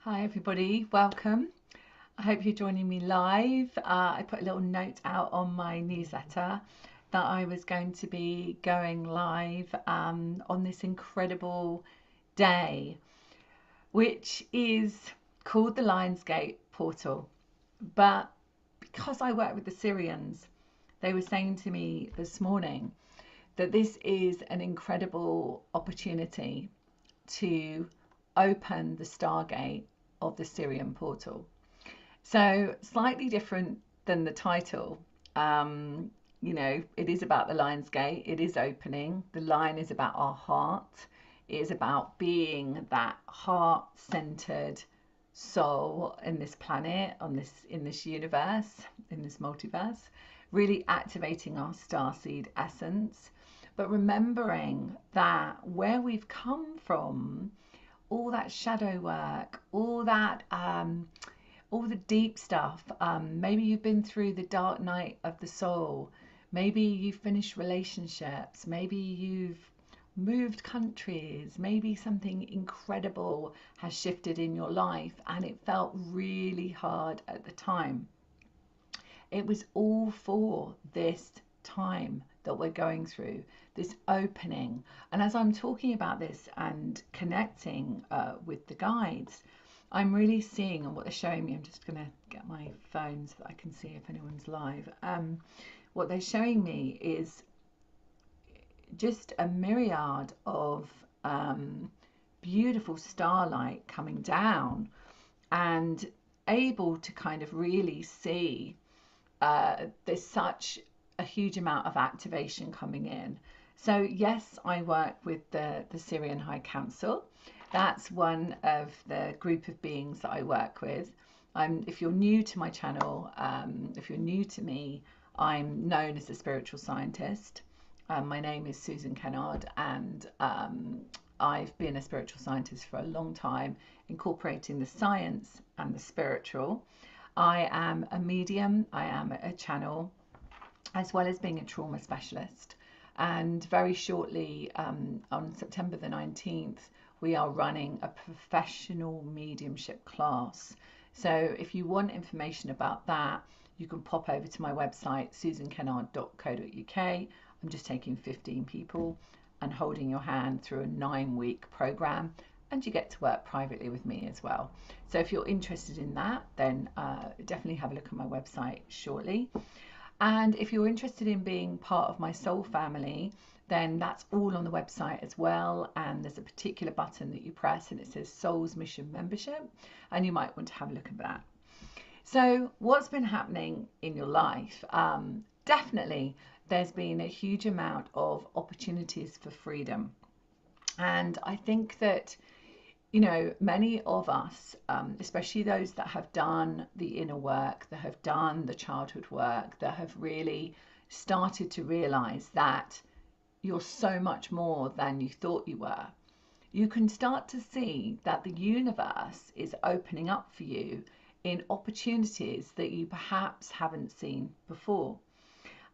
Hi everybody, welcome. I hope you're joining me live. I put a little note out on my newsletter that I was going to be going live on this incredible day, which is called the Lionsgate portal. But because I work with the Sirians, they were saying to me this morning that this is an incredible opportunity to open the Stargate of the Sirian portal. So slightly different than the title. It is about the Lion's Gate. It is opening. The lion is about our heart. It is about being that heart-centered soul in this planet, in this universe, in this multiverse, really activating our starseed essence, but remembering that where we've come from, all that shadow work, all the deep stuff. Maybe you've been through the dark night of the soul. Maybe you've finished relationships. Maybe you've moved countries. Maybe something incredible has shifted in your life and it felt really hard at the time. It was all for this time that we're going through, this opening. And as I'm talking about this and connecting with the guides, I'm really seeing, and what they're showing me, I'm just going to get my phone so that I can see if anyone's live. What they're showing me is just a myriad of beautiful starlight coming down and able to kind of really see there's such a huge amount of activation coming in. So yes, I work with the Sirian High Council. That's one of the group of beings that I work with. If you're new to my channel, if you're new to me, I'm known as a spiritual scientist. My name is Susan Kennard, and I've been a spiritual scientist for a long time, incorporating the science and the spiritual. I am a medium, I am a channel, as well as being a trauma specialist. And very shortly, on September the 19th, we are running a professional mediumship class. So if you want information about that, you can pop over to my website, susankennard.co.uk. I'm just taking 15 people and holding your hand through a 9-week program, and you get to work privately with me as well. So if you're interested in that, then definitely have a look at my website shortly. And if you're interested in being part of my soul family, then that's all on the website as well. And there's a particular button that you press and it says Soul's Mission Membership, and you might want to have a look at that. So what's been happening in your life? Definitely there's been a huge amount of opportunities for freedom. And I think that many of us, especially those that have done the inner work, that have done the childhood work, that have really started to realize that you're so much more than you thought you were, you can start to see that the universe is opening up for you in opportunities that you perhaps haven't seen before.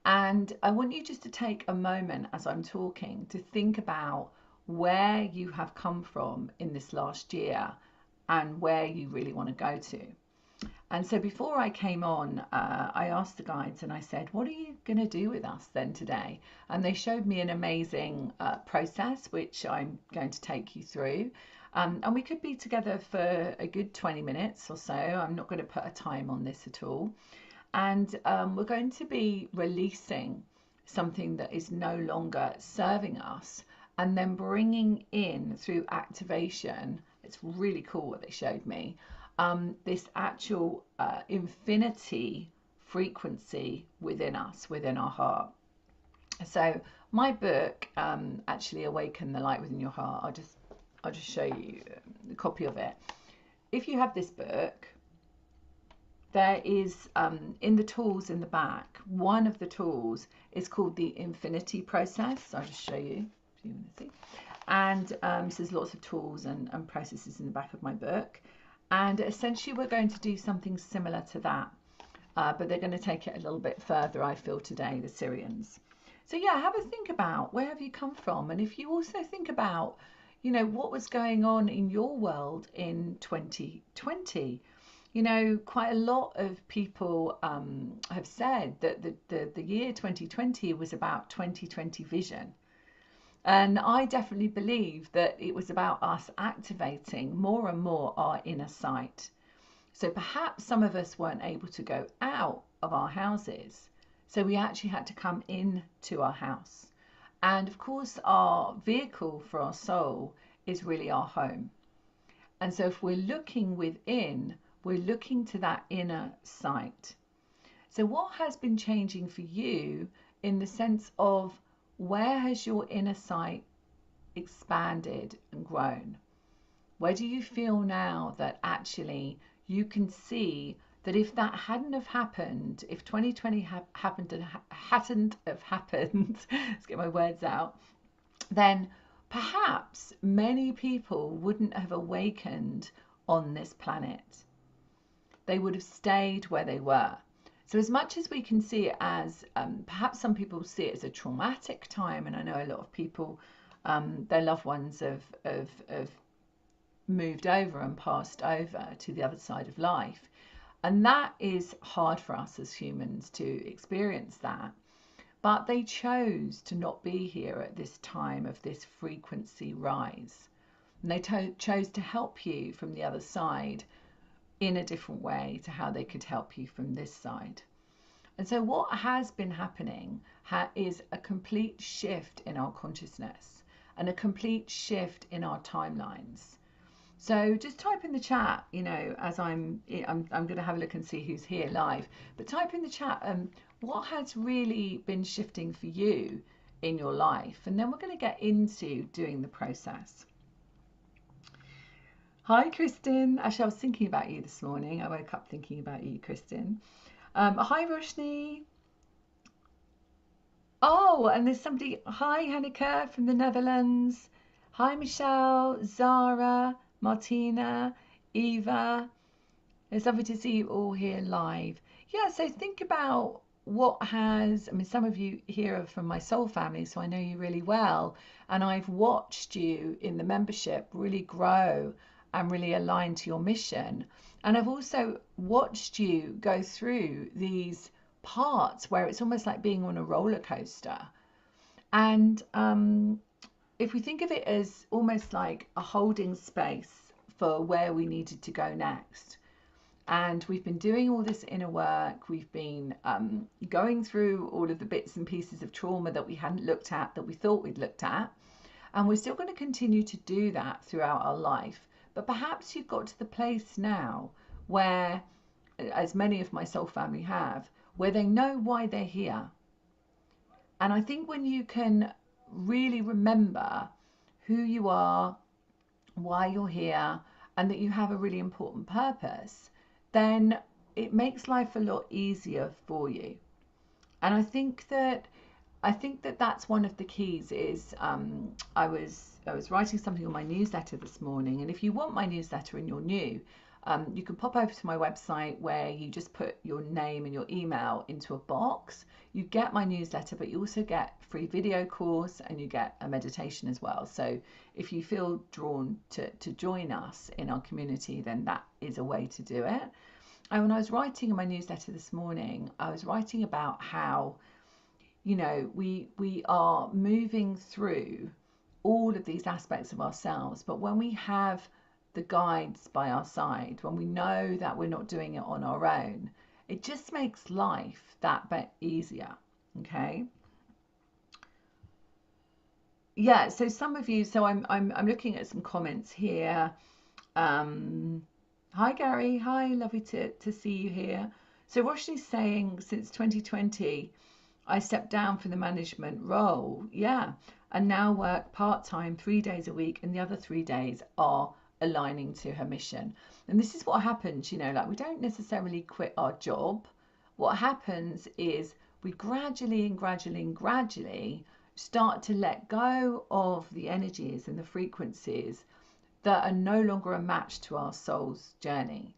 And I want you just to take a moment as I'm talking to think about where you have come from in this last year and where you really want to go to. And so before I came on, I asked the guides and I said, what are you going to do with us then today? And they showed me an amazing process, which I'm going to take you through. And we could be together for a good 20 minutes or so. I'm not going to put a time on this at all. And we're going to be releasing something that is no longer serving us, and then bringing in through activation, it's really cool what they showed me, this actual infinity frequency within us, within our heart. So my book, actually Awaken the Light Within Your Heart, I'll just show you a copy of it. If you have this book, there is in the tools in the back, one of the tools is called the infinity process. I'll just show you. You want to see. And so there's lots of tools and processes in the back of my book, and essentially we're going to do something similar to that, but they're going to take it a little bit further, I feel, today, the Sirians. So yeah, have a think about where have you come from, and if you also think about, you know, what was going on in your world in 2020. You know, quite a lot of people have said that the year 2020 was about 2020 vision. And I definitely believe that it was about us activating more and more our inner sight. So perhaps some of us weren't able to go out of our houses. So we actually had to come in to our house. And of course, our vehicle for our soul is really our home. And so if we're looking within, we're looking to that inner sight. So what has been changing for you in the sense of where has your inner sight expanded and grown? Where do you feel now that actually you can see that if that hadn't have happened, if 2020 hadn't have happened, let's get my words out, then perhaps many people wouldn't have awakened on this planet. They would have stayed where they were. So as much as we can see it as, perhaps some people see it as a traumatic time, and I know a lot of people, their loved ones have moved over and passed over to the other side of life. And that is hard for us as humans to experience that. But they chose to not be here at this time of this frequency rise. And they chose to help you from the other side in a different way to how they could help you from this side. And so what has been happening is a complete shift in our consciousness and a complete shift in our timelines. So just type in the chat, you know, as I'm going to have a look and see who's here live, but type in the chat what has really been shifting for you in your life, and then we're going to get into doing the process. Hi, Kristen. Actually, I was thinking about you this morning. I woke up thinking about you, Kristen. Hi, Roshni. Oh, and there's somebody. Hi, Hanneke from the Netherlands. Hi, Michelle, Zara, Martina, Eva. It's lovely to see you all here live. Yeah, so think about what has, I mean, some of you here are from my soul family, so I know you really well. And I've watched you in the membership really grow and really align to your mission. And I've also watched you go through these parts where it's almost like being on a roller coaster. And if we think of it as almost like a holding space for where we needed to go next, and we've been doing all this inner work, we've been going through all of the bits and pieces of trauma that we hadn't looked at, that we thought we'd looked at, and we're still going to continue to do that throughout our life. But perhaps you've got to the place now where, as many of my soul family have, where they know why they're here. And I think when you can really remember who you are, why you're here, and that you have a really important purpose, then it makes life a lot easier for you. And I think that that's one of the keys. Is I was writing something on my newsletter this morning, and if you want my newsletter and you're new, you can pop over to my website where you just put your name and your email into a box. You get my newsletter, but you also get a free video course and you get a meditation as well. So if you feel drawn to join us in our community, then that is a way to do it. And when I was writing in my newsletter this morning, I was writing about how, you know, we are moving through all of these aspects of ourselves, but when we have the guides by our side, when we know that we're not doing it on our own, it just makes life that bit easier. Okay. Yeah, so some of you, so I'm looking at some comments here. Hi Gary, hi, lovely to see you here. So Roshni's saying since 2020 I stepped down from the management role, yeah, and now work part-time 3 days a week, and the other 3 days are aligning to her mission. And this is what happens, you know, like we don't necessarily quit our job. What happens is we gradually start to let go of the energies and the frequencies that are no longer a match to our soul's journey.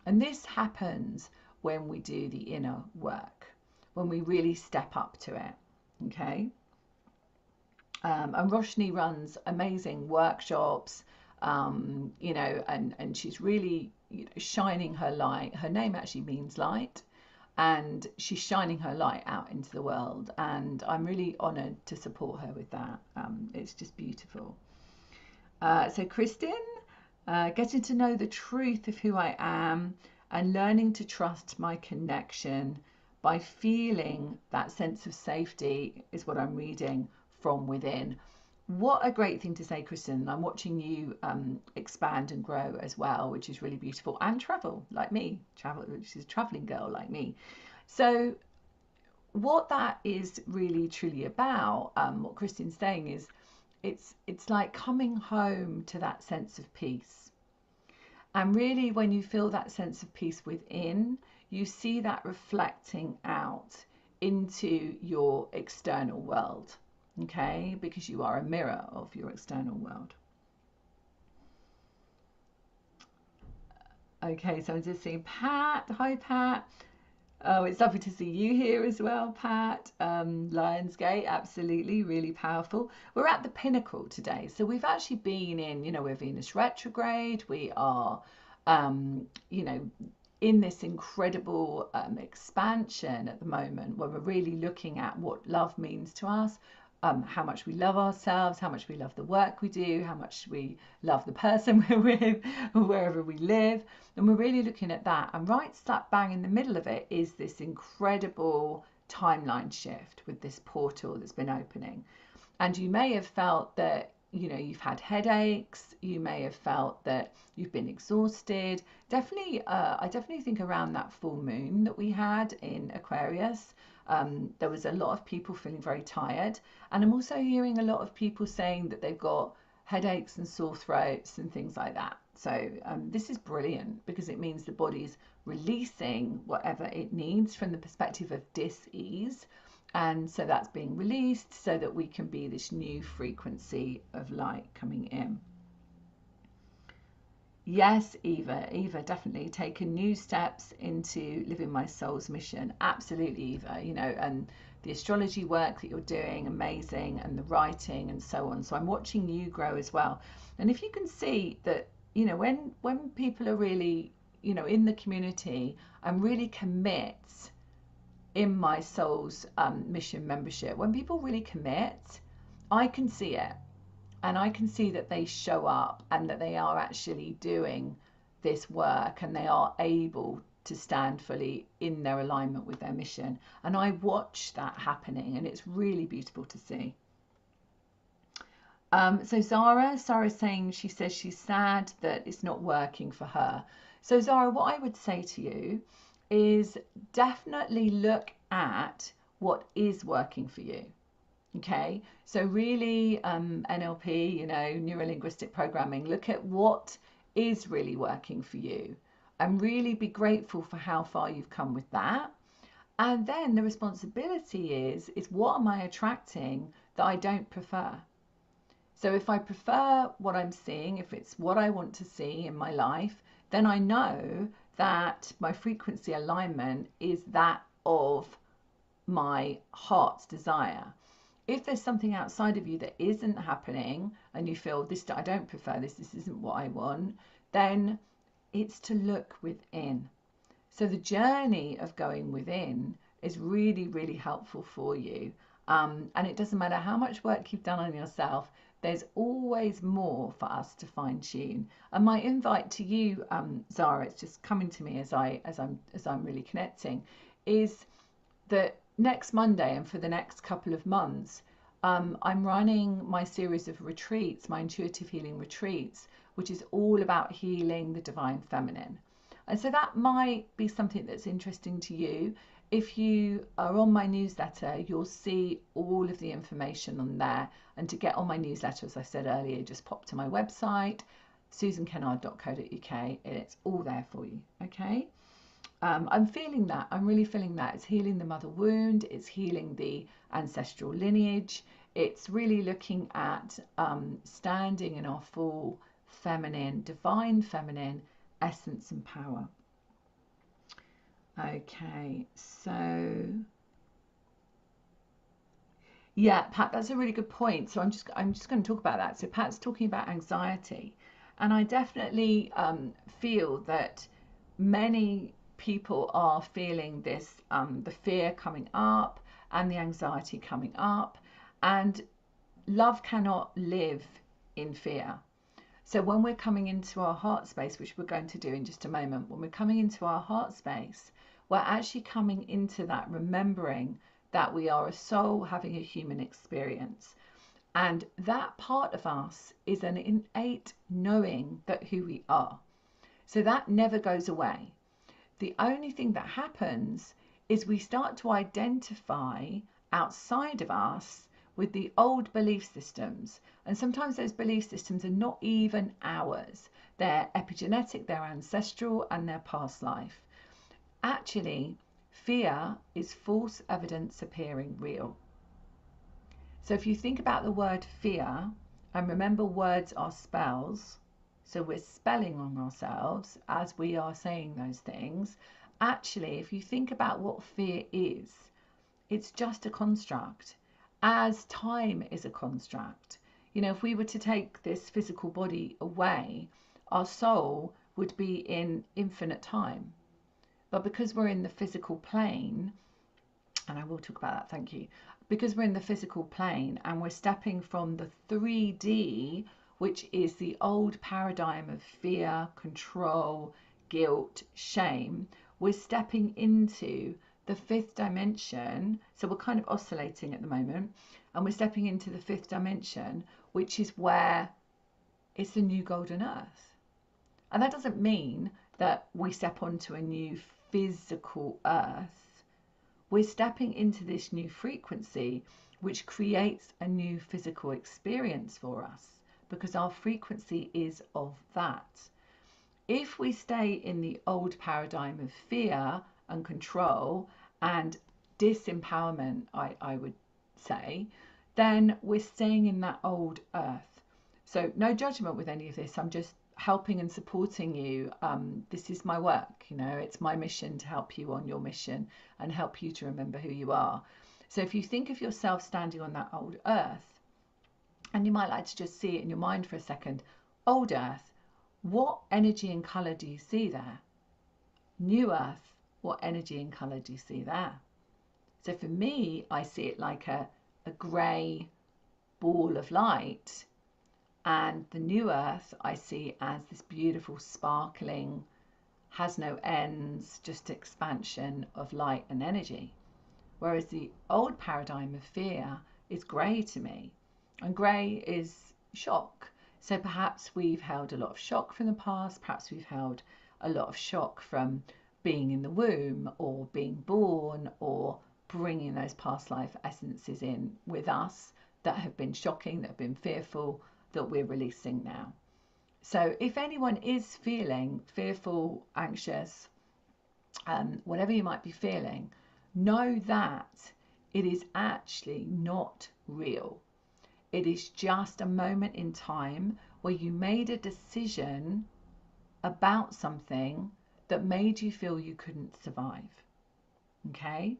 And this happens when we do the inner work, when we really step up to it. Okay. And Roshni runs amazing workshops, you know, and she's really, you know, shining her light. Her name actually means light, and she's shining her light out into the world. And I'm really honoured to support her with that. It's just beautiful. So Kristen, getting to know the truth of who I am and learning to trust my connection by feeling that sense of safety is what I'm reading from within. What a great thing to say, Kristen. I'm watching you expand and grow as well, which is really beautiful, and travel like me. She's a traveling girl like me. So what that is really truly about, what Kristen's saying is, it's like coming home to that sense of peace. And really, when you feel that sense of peace within, you see that reflecting out into your external world, okay? Because you are a mirror of your external world. Okay, so I'm just seeing Pat. Hi, Pat. Oh, it's lovely to see you here as well, Pat. Lionsgate, absolutely, really powerful. We're at the pinnacle today. So we've actually been in, you know, we're Venus retrograde. We are, you know, in this incredible expansion at the moment where we're really looking at what love means to us, how much we love ourselves, how much we love the work we do, how much we love the person we're with, wherever we live. And we're really looking at that. And right slap bang in the middle of it is this incredible timeline shift with this portal that's been opening. And you may have felt that, you know, you've had headaches. You may have felt that you've been exhausted. Definitely, I definitely think around that full moon that we had in Aquarius, there was a lot of people feeling very tired. And I'm also hearing a lot of people saying that they've got headaches and sore throats and things like that. So this is brilliant because it means the body's releasing whatever it needs from the perspective of dis-ease. And so that's being released so that we can be this new frequency of light coming in. Yes, Eva, definitely taken new steps into living my soul's mission. Absolutely, Eva, you know, and the astrology work that you're doing, amazing, and the writing and so on. So I'm watching you grow as well. And if you can see that, you know, when people are really, you know, in the community and really commit in my soul's mission membership, when people really commit, I can see it. And I can see that they show up and that they are actually doing this work and they are able to stand fully in their alignment with their mission. And I watch that happening and it's really beautiful to see. So Zara's saying, she says she's sad that it's not working for her. So Zara, what I would say to you is definitely look at what is working for you. Okay, so really NLP, you know, neuro-linguistic programming, look at what is really working for you and really be grateful for how far you've come with that. And then the responsibility is what am I attracting that I don't prefer? So if I prefer what I'm seeing, if it's what I want to see in my life, then I know that my frequency alignment is that of my heart's desire. If there's something outside of you that isn't happening and you feel this, I don't prefer this isn't what I want, then it's to look within. So the journey of going within is really, really helpful for you. And it doesn't matter how much work you've done on yourself, there's always more for us to fine tune. And my invite to you, Zara, it's just coming to me as I'm really connecting, is that next Monday and for the next couple of months, I'm running my series of retreats, my intuitive healing retreats, which is all about healing the divine feminine. And so that might be something that's interesting to you. If you are on my newsletter, you'll see all of the information on there. And to get on my newsletter, as I said earlier, just pop to my website, susankennard.co.uk, and it's all there for you, okay? I'm feeling that. I'm really feeling that. It's healing the mother wound. It's healing the ancestral lineage. It's really looking at standing in our full feminine, divine feminine essence and power. Okay, so Yeah, Pat, that's a really good point. So I'm just going to talk about that. So Pat's talking about anxiety, and I definitely feel that many people are feeling this, the fear coming up and the anxiety coming up, and love cannot live in fear. So when we're coming into our heart space, which we're going to do in just a moment, when we're coming into our heart space, we're actually coming into that remembering that we are a soul having a human experience. And that part of us is an innate knowing that who we are. So that never goes away. The only thing that happens is we start to identify outside of us with the old belief systems. And sometimes those belief systems are not even ours. They're epigenetic, they're ancestral, and they're past life. Actually, fear is false evidence appearing real. So if you think about the word fear, and remember words are spells, so we're spelling on ourselves as we are saying those things. Actually, if you think about what fear is, it's just a construct, as time is a construct. You know, if we were to take this physical body away, our soul would be in infinite time. But because we're in the physical plane, and I will talk about that, thank you, because we're in the physical plane and we're stepping from the 3D, which is the old paradigm of fear, control, guilt, shame, we're stepping into the fifth dimension. So we're kind of oscillating at the moment, and we're stepping into the fifth dimension, which is where it's the new golden earth. And that doesn't mean that we step onto a new physical earth. We're stepping into this new frequency, which creates a new physical experience for us, because our frequency is of that. If we stay in the old paradigm of fear and control and disempowerment, I would say, then we're staying in that old earth. So no judgment with any of this. I'm just helping and supporting you. This is my work, you know, it's my mission to help you on your mission and help you to remember who you are. So if you think of yourself standing on that old earth, and you might like to just see it in your mind for a second, old earth, what energy and colour do you see there? New earth, what energy and colour do you see there? So for me, I see it like a grey ball of light, and the new earth I see as this beautiful, sparkling, has no ends, just expansion of light and energy. Whereas the old paradigm of fear is grey to me, and grey is shock. So perhaps we've held a lot of shock from the past, perhaps we've held a lot of shock from being in the womb or being born, or bringing those past life essences in with us that have been shocking, that have been fearful, that we're releasing now. So if anyone is feeling fearful, anxious, whatever you might be feeling, know that it is actually not real. It is just a moment in time where you made a decision about something that made you feel you couldn't survive. Okay?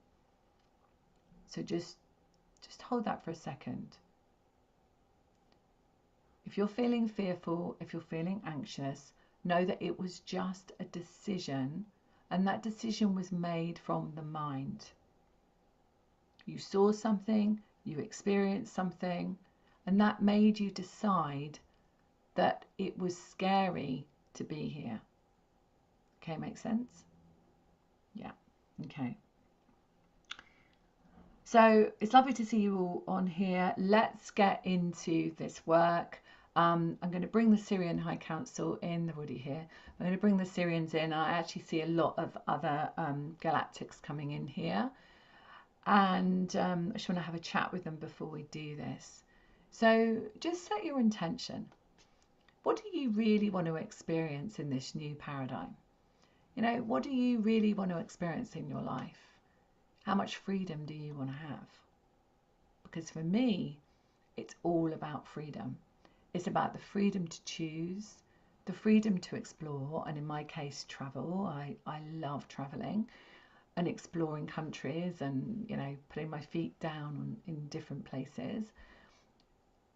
So just hold that for a second. If you're feeling fearful, if you're feeling anxious, know that it was just a decision, and that decision was made from the mind. You saw something, you experienced something, and that made you decide that it was scary to be here. Okay, makes sense? Yeah, okay. So it's lovely to see you all on here. Let's get into this work. I'm going to bring the Sirian High Council in. They're already here. I'm going to bring the Sirians in. I actually see a lot of other Galactics coming in here. And I just want to have a chat with them before we do this. So just set your intention. What do you really want to experience in this new paradigm? You know, what do you really want to experience in your life? How much freedom do you want to have? Because for me, it's all about freedom. It's about the freedom to choose, the freedom to explore, and in my case, travel. I love traveling. and exploring countries and, you know, putting my feet down in different places.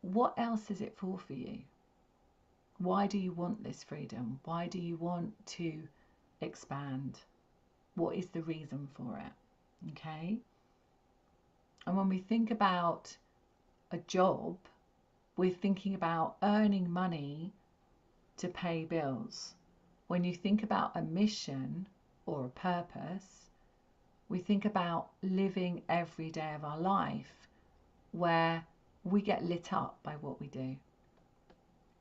What else is it for you? Why do you want this freedom? Why do you want to expand? What is the reason for it? Okay. And when we think about a job, we're thinking about earning money to pay bills. When you think about a mission or a purpose, we think about living every day of our life where we get lit up by what we do.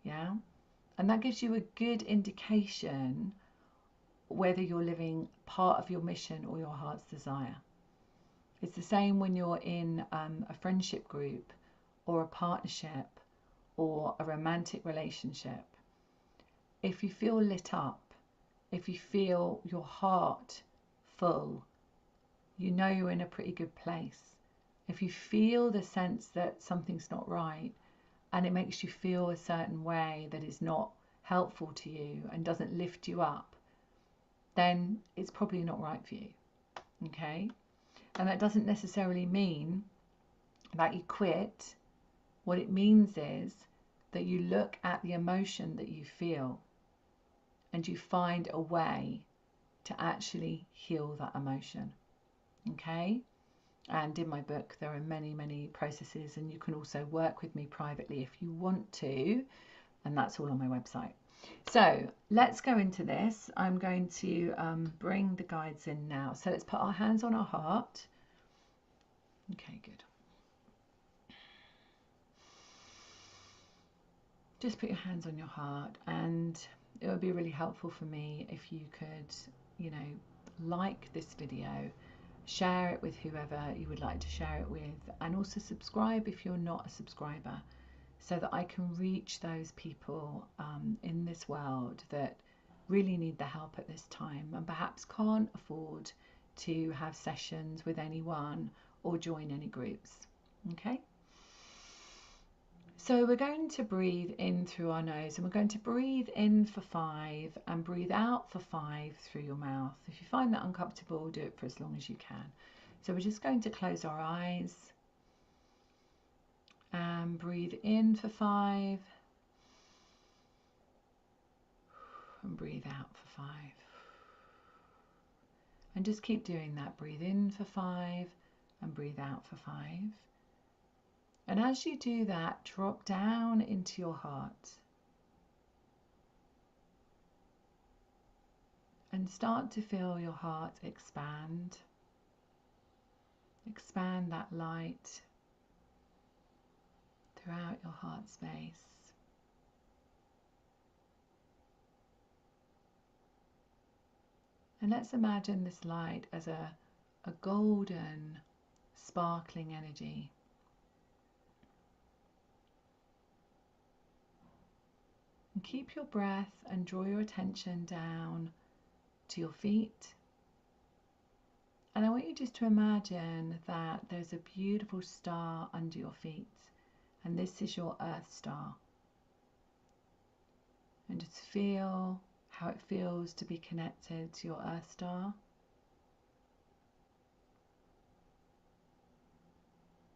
Yeah? And that gives you a good indication whether you're living part of your mission or your heart's desire. It's the same when you're in a friendship group or a partnership or a romantic relationship. If you feel lit up, if you feel your heart full, you know you're in a pretty good place. If you feel the sense that something's not right and it makes you feel a certain way that is not helpful to you and doesn't lift you up, then it's probably not right for you. Okay? And that doesn't necessarily mean that you quit. What it means is that you look at the emotion that you feel and you find a way to actually heal that emotion. Okay? And in my book, there are many, many processes, and you can also work with me privately if you want to, and that's all on my website. So let's go into this. I'm going to bring the guides in now. So let's put our hands on our heart. Okay, good. Just put your hands on your heart, and it would be really helpful for me if you could, you know, like this video, share it with whoever you would like to share it with, and also subscribe if you're not a subscriber, so that I can reach those people in this world that really need the help at this time and perhaps can't afford to have sessions with anyone or join any groups. Okay? So we're going to breathe in through our nose, and we're going to breathe in for 5 and breathe out for 5 through your mouth. If you find that uncomfortable, do it for as long as you can. So we're just going to close our eyes and breathe in for 5 and breathe out for 5. And just keep doing that. Breathe in for 5 and breathe out for 5. And as you do that, drop down into your heart and start to feel your heart expand. Expand that light throughout your heart space. And let's imagine this light as a golden, sparkling energy. And keep your breath and draw your attention down to your feet. And I want you just to imagine that there's a beautiful star under your feet, and this is your Earth star. And just feel how it feels to be connected to your Earth star.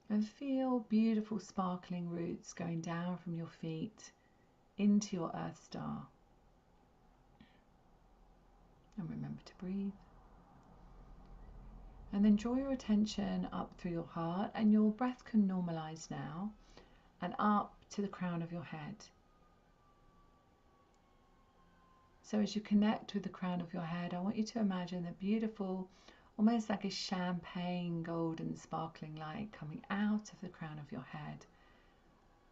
And feel beautiful sparkling roots going down from your feet into your Earth star. And remember to breathe. And then draw your attention up through your heart, and your breath can normalize now, and up to the crown of your head. So as you connect with the crown of your head, I want you to imagine a beautiful, almost like a champagne golden sparkling light coming out of the crown of your head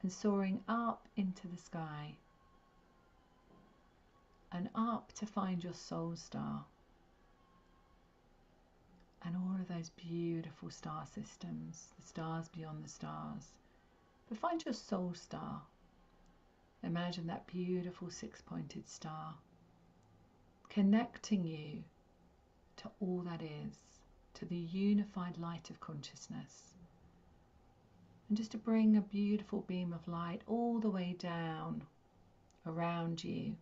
and soaring up into the sky and up to find your soul star and all of those beautiful star systems, the stars beyond the stars. But find your soul star. Imagine that beautiful 6-pointed star connecting you to all that is, to the unified light of consciousness. And just to bring a beautiful beam of light all the way down around you,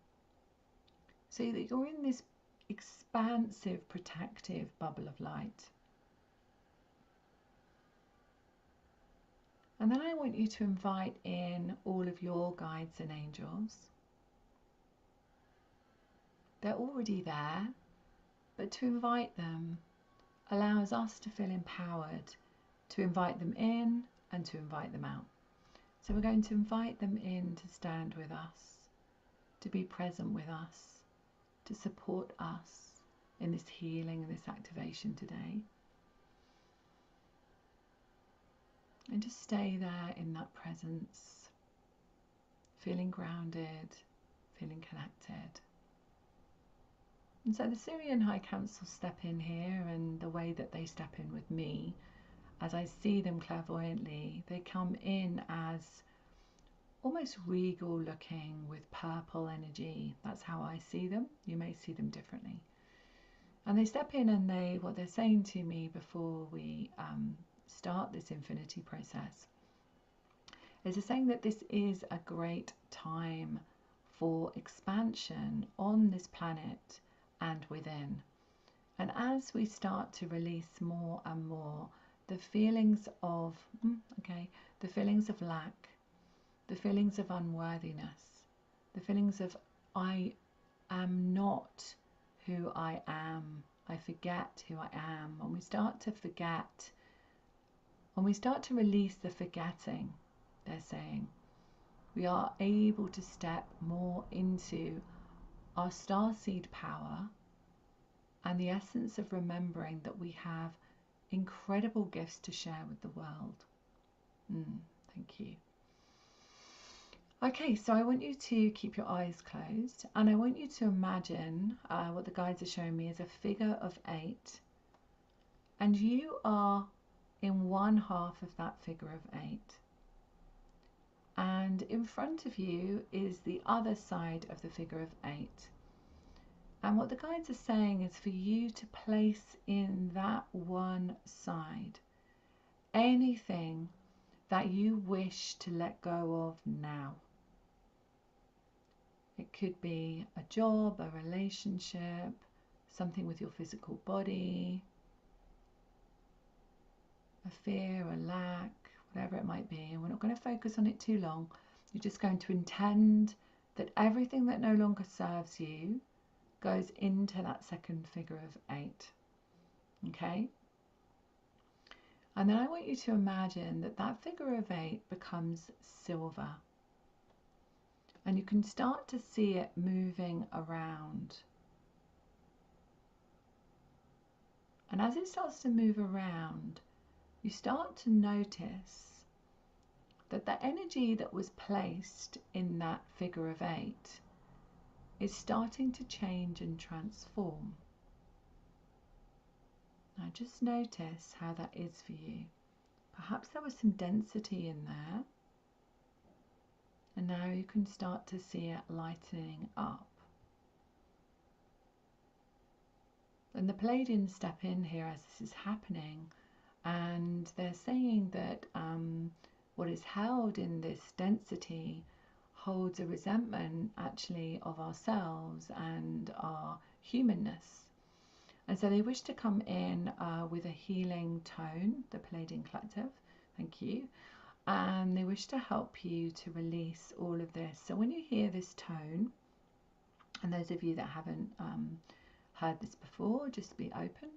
so that you're in this expansive, protective bubble of light. And then I want you to invite in all of your guides and angels. They're already there, but to invite them allows us to feel empowered to invite them in and to invite them out. So we're going to invite them in to stand with us, to be present with us, to support us in this healing and this activation today. And just stay there in that presence, feeling grounded, feeling connected. And so the Sirian High Council step in here, and the way that they step in with me, as I see them clairvoyantly, they come in as almost regal looking with purple energy. That's how I see them. You may see them differently. And they step in, and what they're saying to me before we start this infinity process is they're saying that this is a great time for expansion on this planet and within. And as we start to release more and more the feelings of the feelings of lack, the feelings of unworthiness, the feelings of I am not who I am, I forget who I am. When we start to forget, when we start to release the forgetting, they're saying, we are able to step more into our starseed power and the essence of remembering that we have incredible gifts to share with the world. Thank you. Okay, so I want you to keep your eyes closed, and I want you to imagine what the guides are showing me is a figure of 8, and you are in one half of that figure of 8, and in front of you is the other side of the figure of 8. And what the guides are saying is for you to place in that one side anything that you wish to let go of now. It could be a job, a relationship, something with your physical body, a fear, a lack, whatever it might be. And we're not going to focus on it too long. You're just going to intend that everything that no longer serves you goes into that second figure of 8. Okay? And then I want you to imagine that that figure of 8 becomes silver. And you can start to see it moving around. And as it starts to move around, you start to notice that the energy that was placed in that figure of 8 is starting to change and transform. Now just notice how that is for you. Perhaps there was some density in there, and now you can start to see it lightening up. And the Pleiadians step in here as this is happening, and they're saying that what is held in this density holds a resentment actually of ourselves and our humanness. And so they wish to come in with a healing tone, the Pleiadian collective, thank you, and they wish to help you to release all of this. So when you hear this tone, and those of you that haven't heard this before, just be open.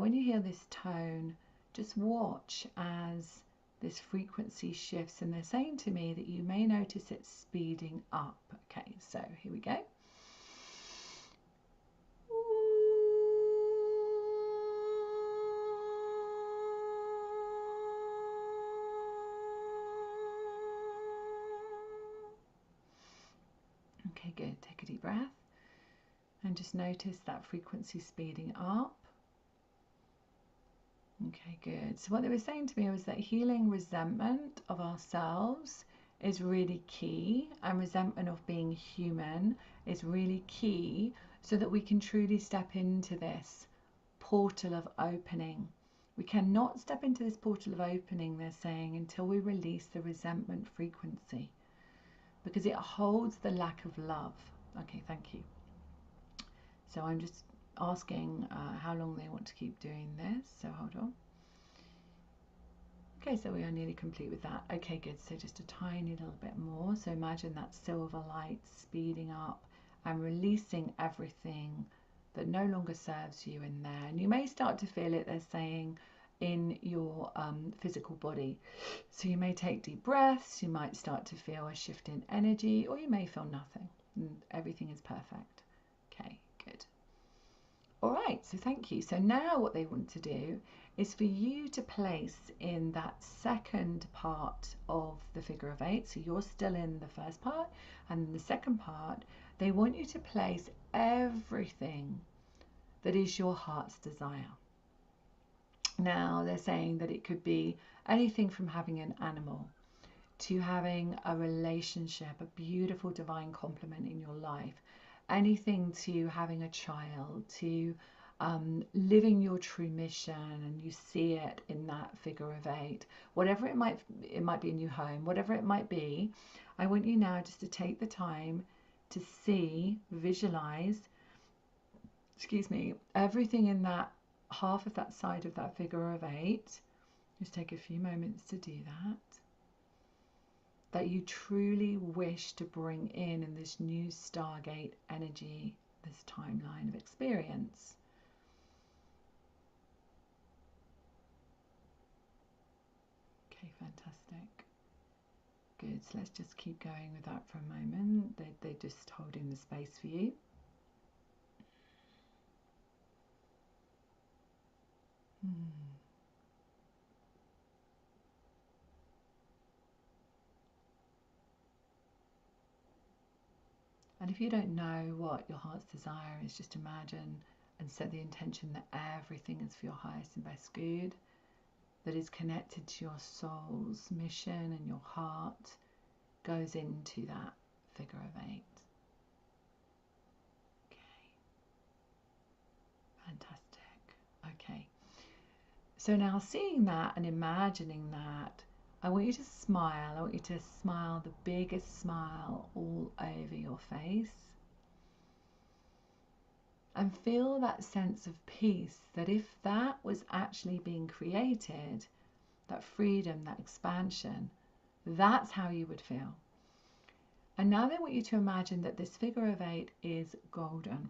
When you hear this tone, just watch as this frequency shifts, and they're saying to me that you may notice it speeding up. Okay, so here we go. Okay, good. Take a deep breath and just notice that frequency speeding up. Okay, good. So what they were saying to me was that healing resentment of ourselves is really key, and resentment of being human is really key, so that we can truly step into this portal of opening. We cannot step into this portal of opening, they're saying, until we release the resentment frequency, because it holds the lack of love. Okay, thank you. So I'm just asking how long they want to keep doing this. So hold on. Okay, so we are nearly complete with that. Okay, good. So just a tiny little bit more. So imagine that silver light speeding up and releasing everything that no longer serves you in there. And you may start to feel it, they're saying, in your physical body. So you may take deep breaths, you might start to feel a shift in energy, or you may feel nothing. And everything is perfect. Okay, good. All right, so thank you. So now what they want to do is for you to place in that second part of the figure of 8. So you're still in the first part, and in the second part, they want you to place everything that is your heart's desire. Now, they're saying that it could be anything from having an animal to having a relationship, a beautiful divine complement in your life, anything to having a child, to living your true mission, and you see it in that figure of 8, whatever it might be a new home, whatever it might be. I want you now just to take the time to see, visualize, everything in that half of that side of that figure of 8. Just take a few moments to do that you truly wish to bring in this new Stargate energy, this timeline of experience. Okay, fantastic. Good, so let's just keep going with that for a moment. They're just holding the space for you. And if you don't know what your heart's desire is, just imagine and set the intention that everything is for your highest and best good, that is connected to your soul's mission, and your heart goes into that figure of 8. Okay. Fantastic. Okay. So now, seeing that and imagining that, I want you to smile. I want you to smile the biggest smile all over your face. And feel that sense of peace, that if that was actually being created, that freedom, that expansion, that's how you would feel. And now they want you to imagine that this figure of 8 is golden.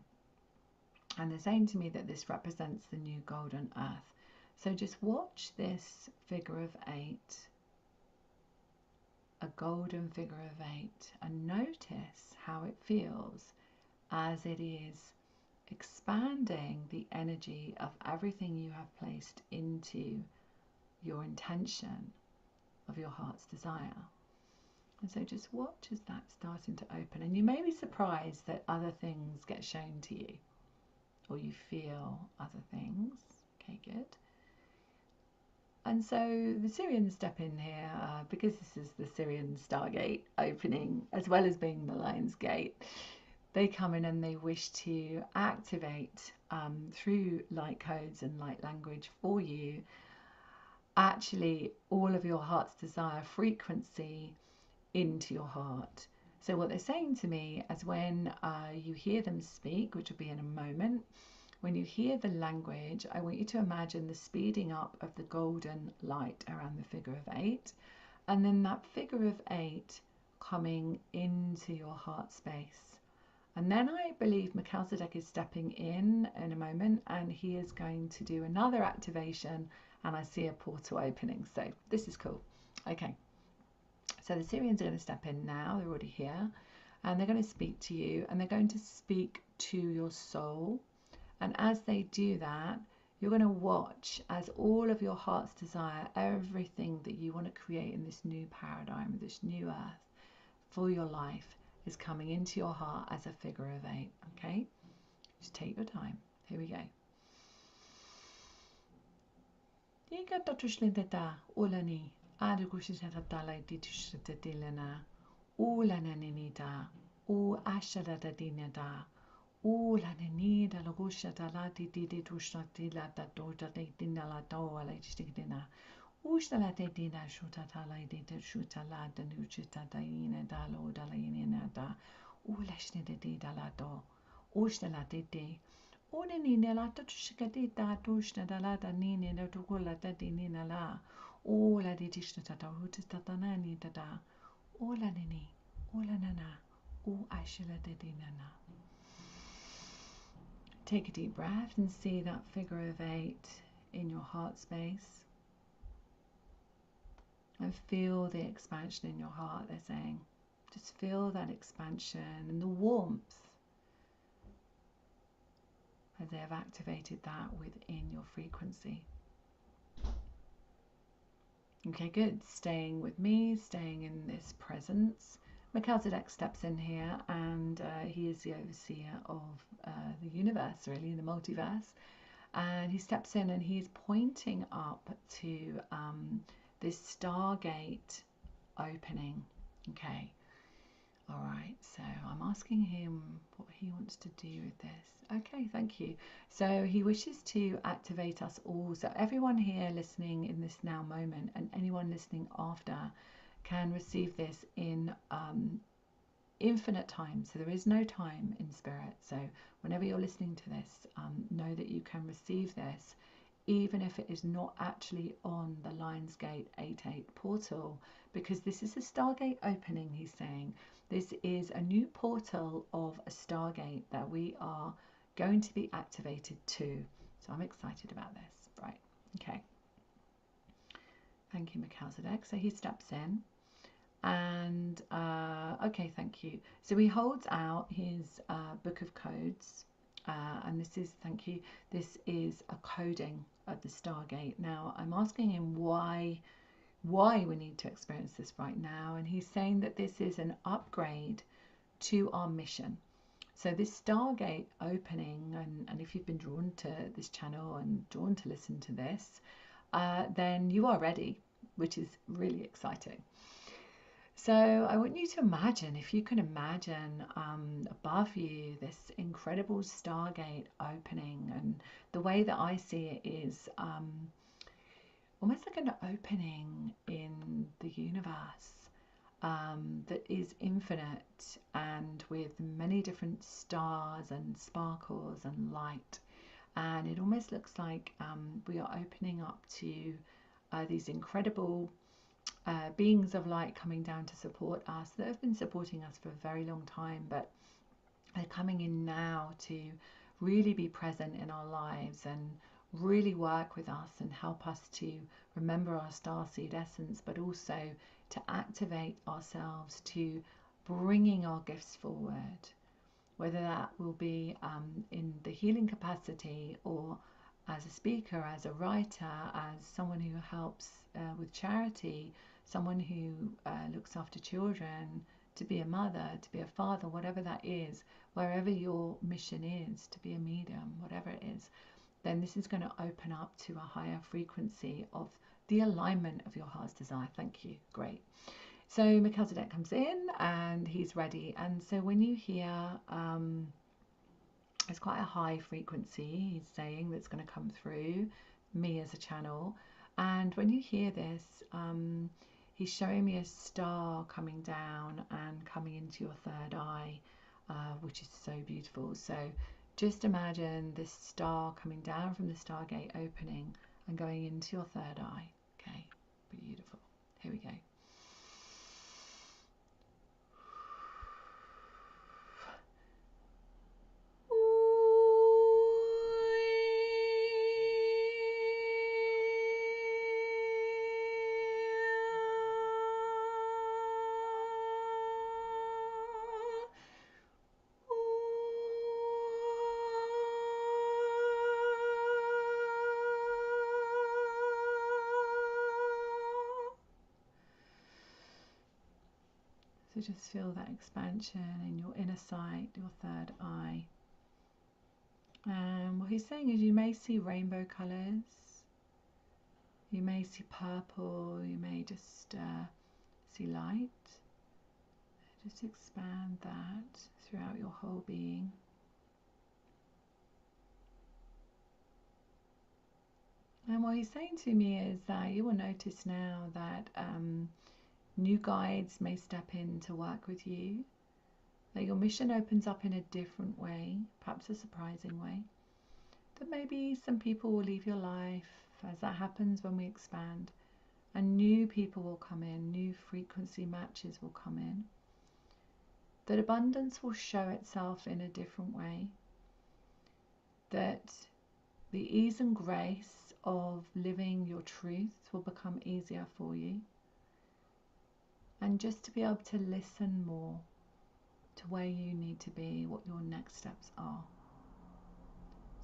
And they're saying to me that this represents the new golden earth. So just watch this figure of 8, a golden figure of 8, and notice how it feels as it is expanding the energy of everything you have placed into your intention of your heart's desire. And so just watch as that's starting to open, and you may be surprised that other things get shown to you, or you feel other things. Okay, good. And so the Sirians step in here because this is the Sirius Stargate opening, as well as being the Lion's Gate. They come in and they wish to activate through light codes and light language for you, actually all of your heart's desire frequency into your heart. So what they're saying to me is, when you hear them speak, which will be in a moment, when you hear the language, I want you to imagine the speeding up of the golden light around the figure of 8, and then that figure of 8 coming into your heart space. And then I believe Melchizedek is stepping in a moment, and he is going to do another activation, and I see a portal opening. So this is cool. Okay. So the Sirians are going to step in now. They're already here, and they're going to speak to you, and they're going to speak to your soul. And as they do that, you're going to watch as all of your heart's desire, everything that you want to create in this new paradigm, this new earth for your life, is coming into your heart as a figure of 8. Okay? Just take your time. Here we go. La nenida la gusha da la di dushna di la da do da dina la do la dina. Ushta la dina shuta la di shuta la da nuchita da ina da lo da la ina da. Ulashne de di da la do. Oshna tete. One nina la tatushkatita toshna dalata nini no tukula tati nina la. Ola ditishna tata hutatanani tata. Ola nini. Ola nana. O ashila tete nana. Take a deep breath and see that figure of 8 in your heart space. And feel the expansion in your heart, they're saying. Just feel that expansion and the warmth as they have activated that within your frequency. Okay, good. Staying with me, staying in this presence. Melchizedek steps in here, and he is the overseer of the universe, really, the multiverse. And he steps in and he's pointing up to this Stargate opening. Okay. All right, so I'm asking him what he wants to do with this. Okay, thank you. So he wishes to activate us all. So everyone here listening in this now moment and anyone listening after can receive this in infinite time. So there is no time in spirit. So whenever you're listening to this, know that you can receive this, even if it is not actually on the Lionsgate 8-8 portal, because this is a Stargate opening, he's saying. This is a new portal of a Stargate that we are going to be activated to. So I'm excited about this. Right. Okay. Thank you, Melchizedek. So he steps in. And, okay, thank you. So he holds out his book of codes. And this is, thank you, this is a coding of the Stargate. Now, I'm asking him why we need to experience this right now, and he's saying that this is an upgrade to our mission. So this Stargate opening, and if you've been drawn to this channel and drawn to listen to this, then you are ready, which is really exciting. So I want you to imagine, if you can imagine above you this incredible Stargate opening, and the way that I see it is almost like an opening in the universe that is infinite and with many different stars and sparkles and light. And it almost looks like we are opening up to these incredible beings of light coming down to support us, that have been supporting us for a very long time, but they're coming in now to really be present in our lives and really work with us and help us to remember our starseed essence, but also to activate ourselves to bringing our gifts forward, whether that will be in the healing capacity, or as a speaker, as a writer, as someone who helps with charity, someone who looks after children, to be a mother, to be a father, whatever that is, wherever your mission is, to be a medium, whatever it is, then this is going to open up to a higher frequency of the alignment of your heart's desire. Thank you. Great. So Melchizedek comes in and he's ready. And so when you hear, it's quite a high frequency, he's saying, that's going to come through me as a channel. And when you hear this, he's showing me a star coming down and coming into your third eye, which is so beautiful. So just imagine this star coming down from the Stargate opening and going into your third eye. Okay, beautiful. Here we go. So just feel that expansion in your inner sight, your third eye. And what he's saying is you may see rainbow colours, you may see purple, you may just see light. Just expand that throughout your whole being. And what he's saying to me is that you will notice now that new guides may step in to work with you. that your mission opens up in a different way, perhaps a surprising way, that maybe some people will leave your life, as that happens when we expand, and new people will come in, new frequency matches will come in, that abundance will show itself in a different way, that the ease and grace of living your truth will become easier for you, and just to be able to listen more to where you need to be, what your next steps are.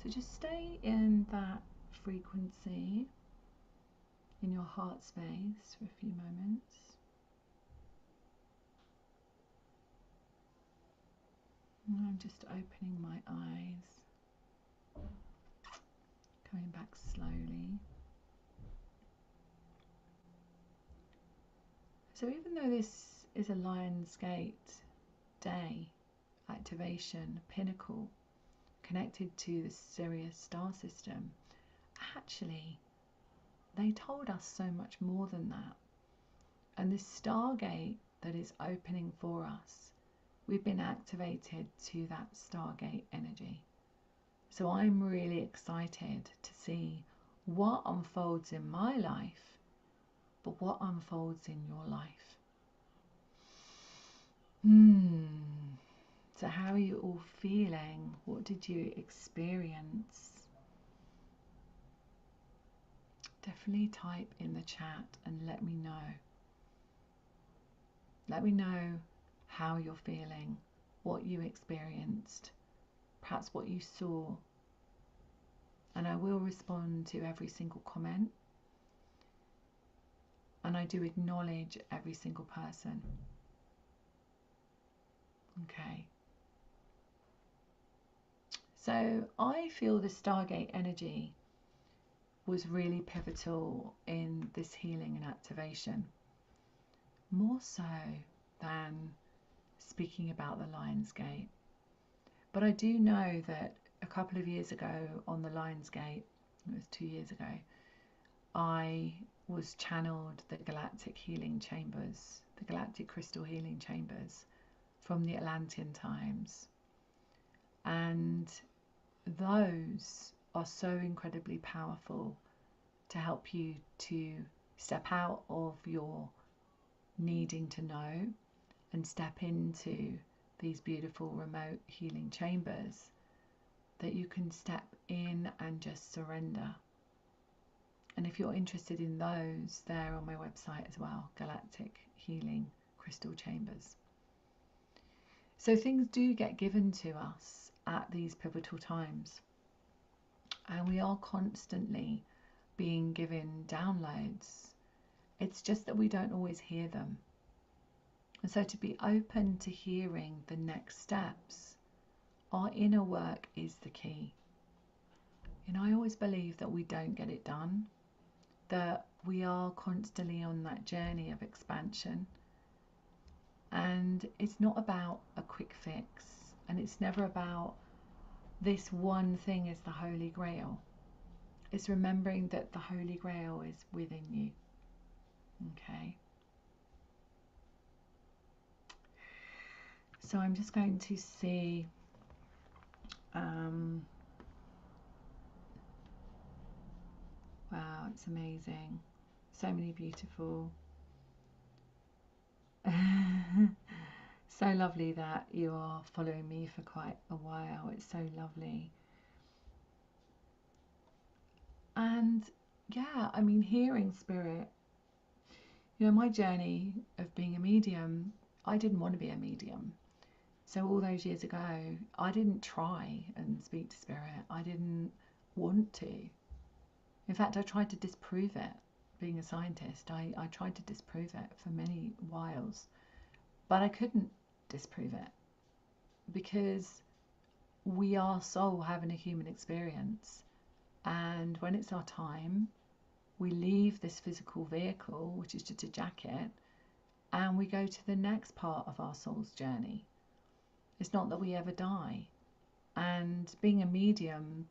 So just stay in that frequency, in your heart space for a few moments. And I'm just opening my eyes, coming back slowly. So even though this is a Lionsgate day activation pinnacle connected to the Sirius star system, actually they told us so much more than that. And this Stargate that is opening for us, we've been activated to that Stargate energy. So I'm really excited to see what unfolds in my life, but what unfolds in your life. So how are you all feeling? What did you experience? Definitely type in the chat and let me know. Let me know how you're feeling, what you experienced, perhaps what you saw. And I will respond to every single comment. And I do acknowledge every single person. Okay. So I feel the Stargate energy was really pivotal in this healing and activation, more so than speaking about the Lionsgate. But I do know that a couple of years ago on the Lionsgate, it was 2 years ago, I was channeled the Galactic healing chambers, the Galactic crystal healing chambers from the Atlantean times. And those are so incredibly powerful to help you to step out of your needing to know and step into these beautiful remote healing chambers, that you can step in and just surrender. And if you're interested in those, they're on my website as well, Galactic Healing Crystal Chambers. So things do get given to us at these pivotal times, and we are constantly being given downloads. It's just that we don't always hear them. And so to be open to hearing the next steps, our inner work is the key. And I always believe that we don't get it done, that we are constantly on that journey of expansion. And it's not about a quick fix, and it's never about this one thing is the Holy Grail. It's remembering that the Holy Grail is within you. Okay. So I'm just going to see wow, it's amazing. So many beautiful so lovely that you are following me for quite a while. It's so lovely. And yeah, I mean, hearing spirit, you know, my journey of being a medium, I didn't want to be a medium. So all those years ago, I didn't try and speak to spirit. I didn't want to. In fact, I tried to disprove it. Being a scientist, I tried to disprove it for many whiles, but I couldn't disprove it, because we are soul having a human experience, and when it's our time, we leave this physical vehicle, which is just a jacket, and we go to the next part of our soul's journey. It's not that we ever die. And being a medium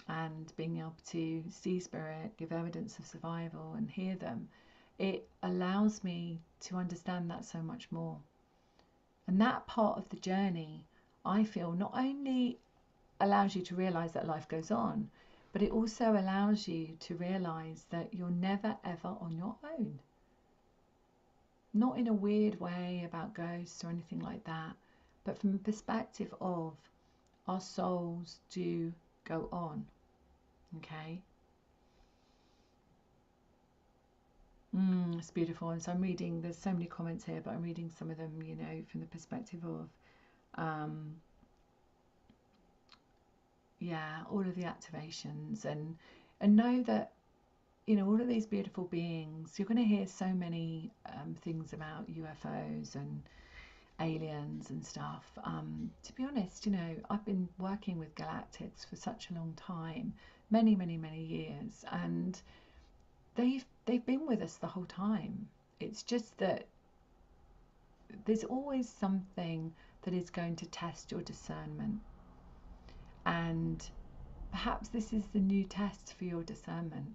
and being able to see spirit, give evidence of survival and hear them, it allows me to understand that so much more. And that part of the journey, I feel, not only allows you to realize that life goes on, but it also allows you to realize that you're never ever on your own. Not in a weird way about ghosts or anything like that, but from a perspective of our souls do go on. Okay? It's beautiful. And so I'm reading, there's so many comments here, but I'm reading some of them, you know, from the perspective of yeah, all of the activations, and know that, you know, all of these beautiful beings, you're going to hear so many things about UFOs and aliens and stuff. To be honest, you know, I've been working with Galactics for such a long time, many years, and they've been with us the whole time. It's just that there's always something that is going to test your discernment, and perhaps this is the new test for your discernment.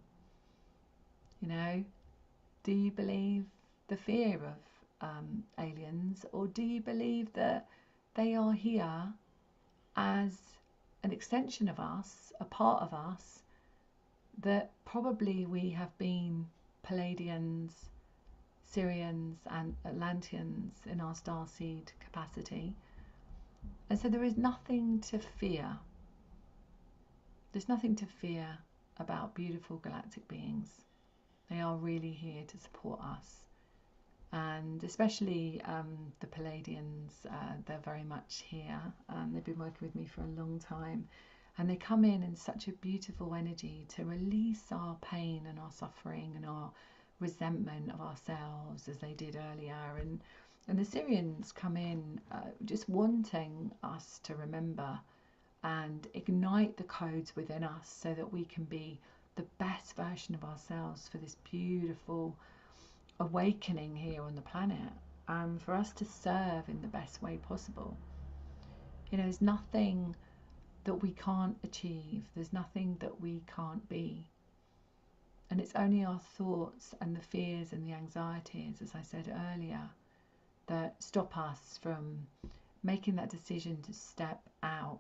You know, do you believe the fear of aliens, or do you believe that they are here as an extension of us, a part of us, that probably we have been Pleiadeans, Sirians and Atlanteans in our starseed capacity, and so there is nothing to fear. There's nothing to fear about beautiful galactic beings. They are really here to support us, and especially the Pleiadians, they're very much here. They've been working with me for a long time, and they come in such a beautiful energy to release our pain and our suffering and our resentment of ourselves, as they did earlier. And the Sirians come in just wanting us to remember and ignite the codes within us so that we can be the best version of ourselves for this beautiful awakening here on the planet, and for us to serve in the best way possible. You know, there's nothing that we can't achieve, there's nothing that we can't be, and it's only our thoughts and the fears and the anxieties, as I said earlier, that stop us from making that decision to step out.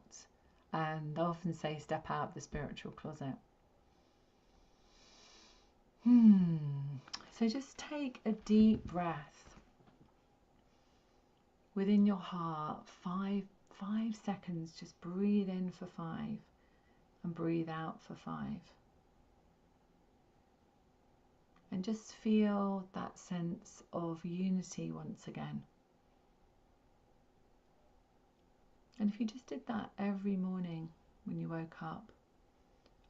And I often say step out of the spiritual closet. So just take a deep breath within your heart. Five seconds. Just breathe in for 5 and breathe out for 5. And just feel that sense of unity once again. And if you just did that every morning when you woke up,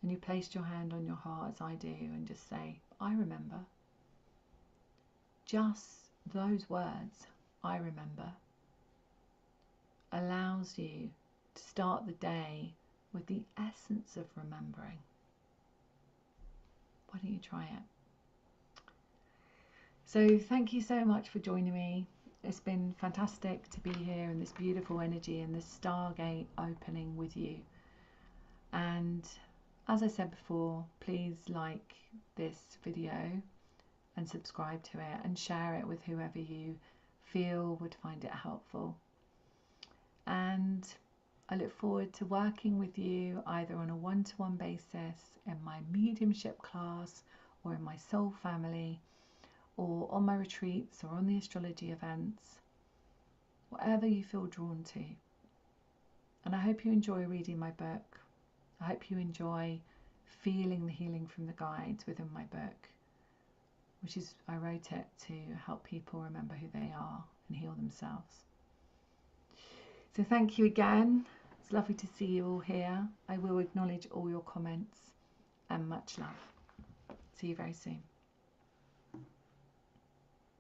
and you placed your hand on your heart as I do, and just say, I remember. Just those words, I remember, allows you to start the day with the essence of remembering. Why don't you try it? So thank you so much for joining me. It's been fantastic to be here in this beautiful energy and this Stargate opening with you. And as I said before, please like this video and subscribe to it and share it with whoever you feel would find it helpful. And I look forward to working with you either on a one-to-one basis in my mediumship class, or in my soul family, or on my retreats, or on the astrology events, whatever you feel drawn to. And I hope you enjoy reading my book. I hope you enjoy feeling the healing from the guides within my book, which is, I wrote it to help people remember who they are and heal themselves. So thank you again. It's lovely to see you all here. I will acknowledge all your comments, and much love. See you very soon.